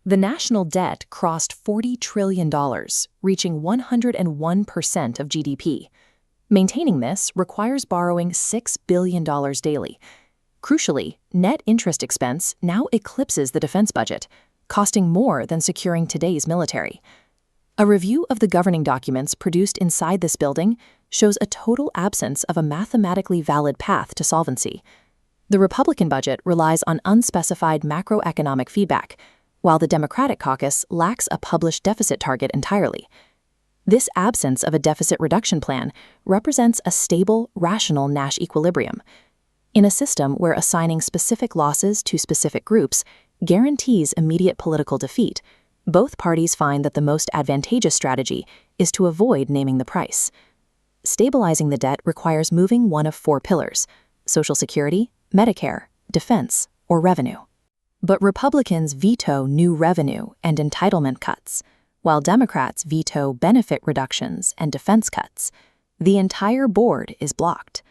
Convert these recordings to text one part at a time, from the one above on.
The national debt crossed $40 trillion, reaching 101% of GDP. Maintaining this requires borrowing $6 billion daily. Crucially, net interest expense now eclipses the defense budget, costing more than securing today's military. A review of the governing documents produced inside this building shows a total absence of a mathematically valid path to solvency. The Republican budget relies on unspecified macroeconomic feedback, while the Democratic caucus lacks a published deficit target entirely. This absence of a deficit reduction plan represents a stable, rational Nash equilibrium. In a system where assigning specific losses to specific groups guarantees immediate political defeat, both parties find that the most advantageous strategy is to avoid naming the price. Stabilizing the debt requires moving one of four pillars: Social Security, Medicare, defense, or revenue. But Republicans veto new revenue and entitlement cuts, while Democrats veto benefit reductions and defense cuts. The entire board is blocked.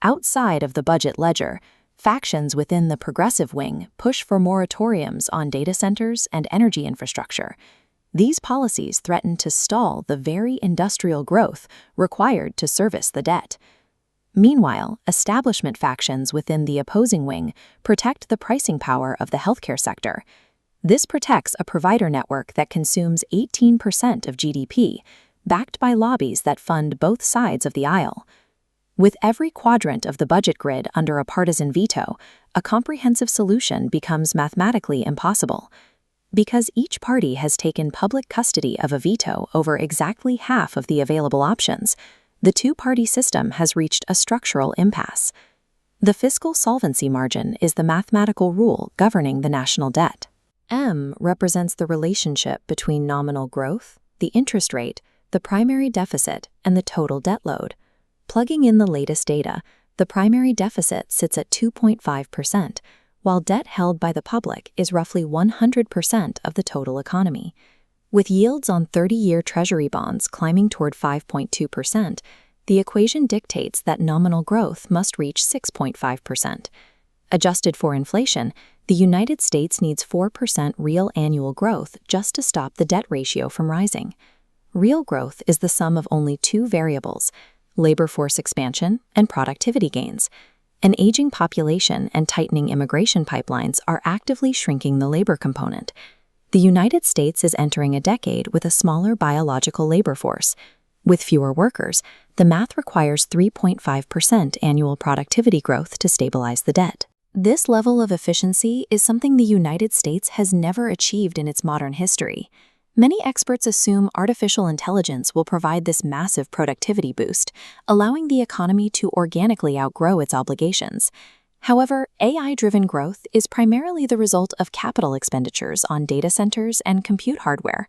Outside of the budget ledger, factions within the progressive wing push for moratoriums on data centers and energy infrastructure. These policies threaten to stall the very industrial growth required to service the debt. Meanwhile, establishment factions within the opposing wing protect the pricing power of the healthcare sector. This protects a provider network that consumes 18% of GDP, backed by lobbies that fund both sides of the aisle. With every quadrant of the budget grid under a partisan veto, a comprehensive solution becomes mathematically impossible. Because each party has taken public custody of a veto over exactly half of the available options, the two-party system has reached a structural impasse. The fiscal solvency margin is the mathematical rule governing the national debt. M represents the relationship between nominal growth, the interest rate, the primary deficit, and the total debt load. Plugging in the latest data, the primary deficit sits at 2.5%, while debt held by the public is roughly 100% of the total economy. With yields on 30-year Treasury bonds climbing toward 5.2%, the equation dictates that nominal growth must reach 6.5%. Adjusted for inflation, the United States needs 4% real annual growth just to stop the debt ratio from rising. Real growth is the sum of only two variables: labor force expansion and productivity gains. An aging population and tightening immigration pipelines are actively shrinking the labor component. The United States is entering a decade with a smaller biological labor force. With fewer workers, the math requires 3.5% annual productivity growth to stabilize the debt. This level of efficiency is something the United States has never achieved in its modern history. Many experts assume artificial intelligence will provide this massive productivity boost, allowing the economy to organically outgrow its obligations. However, AI-driven growth is primarily the result of capital expenditures on data centers and compute hardware.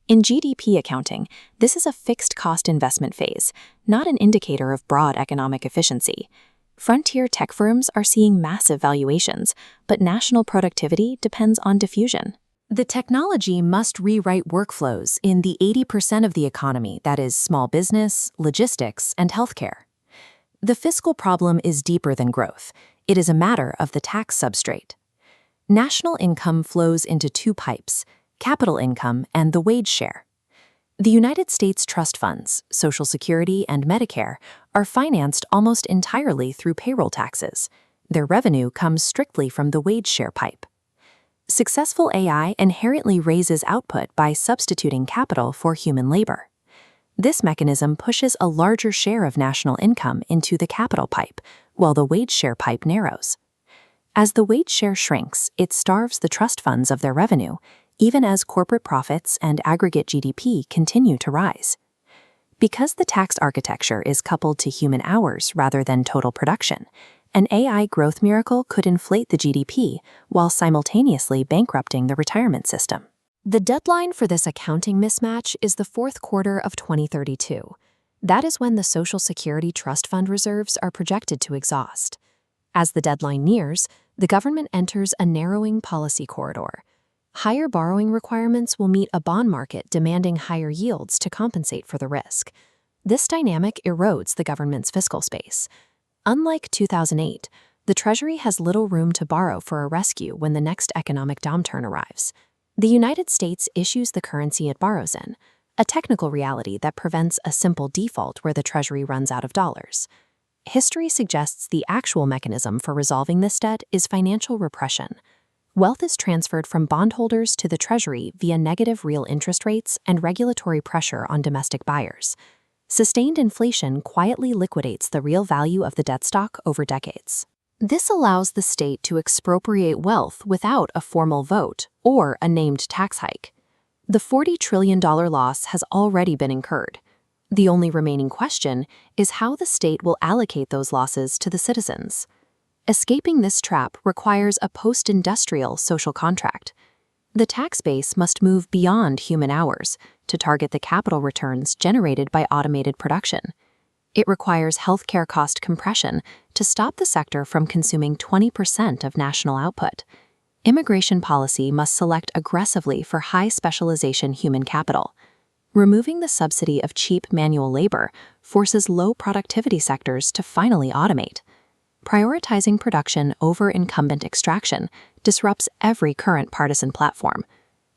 In GDP accounting, this is a fixed cost investment phase, not an indicator of broad economic efficiency. Frontier tech firms are seeing massive valuations, but national productivity depends on diffusion. The technology must rewrite workflows in the 80% of the economy that is small business, logistics, and healthcare. The fiscal problem is deeper than growth. It is a matter of the tax substrate. National income flows into two pipes: capital income and the wage share. The United States trust funds, Social Security and Medicare, are financed almost entirely through payroll taxes. Their revenue comes strictly from the wage share pipe. Successful AI inherently raises output by substituting capital for human labor. This mechanism pushes a larger share of national income into the capital pipe, while the wage share pipe narrows. As the wage share shrinks, it starves the trust funds of their revenue, even as corporate profits and aggregate GDP continue to rise. Because the tax architecture is coupled to human hours rather than total production, an AI growth miracle could inflate the GDP while simultaneously bankrupting the retirement system. The deadline for this accounting mismatch is the fourth quarter of 2032. That is when the Social Security Trust Fund reserves are projected to exhaust. As the deadline nears, the government enters a narrowing policy corridor. Higher borrowing requirements will meet a bond market demanding higher yields to compensate for the risk. This dynamic erodes the government's fiscal space. Unlike 2008, the Treasury has little room to borrow for a rescue when the next economic downturn arrives. The United States issues the currency it borrows in, a technical reality that prevents a simple default where the Treasury runs out of dollars. History suggests the actual mechanism for resolving this debt is financial repression. Wealth is transferred from bondholders to the Treasury via negative real interest rates and regulatory pressure on domestic buyers. Sustained inflation quietly liquidates the real value of the debt stock over decades. This allows the state to expropriate wealth without a formal vote or a named tax hike. The $40 trillion loss has already been incurred. The only remaining question is how the state will allocate those losses to the citizens. Escaping this trap requires a post-industrial social contract. The tax base must move beyond human hours to target the capital returns generated by automated production. It requires healthcare cost compression to stop the sector from consuming 20% of national output. Immigration policy must select aggressively for high specialization human capital. Removing the subsidy of cheap manual labor forces low productivity sectors to finally automate. Prioritizing production over incumbent extraction disrupts every current partisan platform.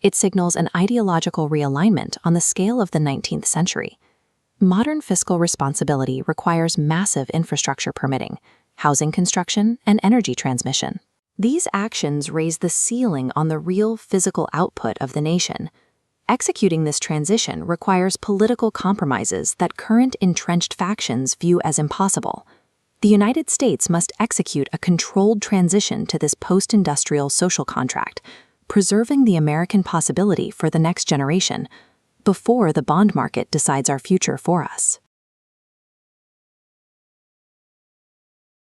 It signals an ideological realignment on the scale of the 19th century. Modern fiscal responsibility requires massive infrastructure permitting, housing construction, and energy transmission. These actions raise the ceiling on the real physical output of the nation. Executing this transition requires political compromises that current entrenched factions view as impossible. The United States must execute a controlled transition to this post-industrial social contract, preserving the American possibility for the next generation before the bond market decides our future for us.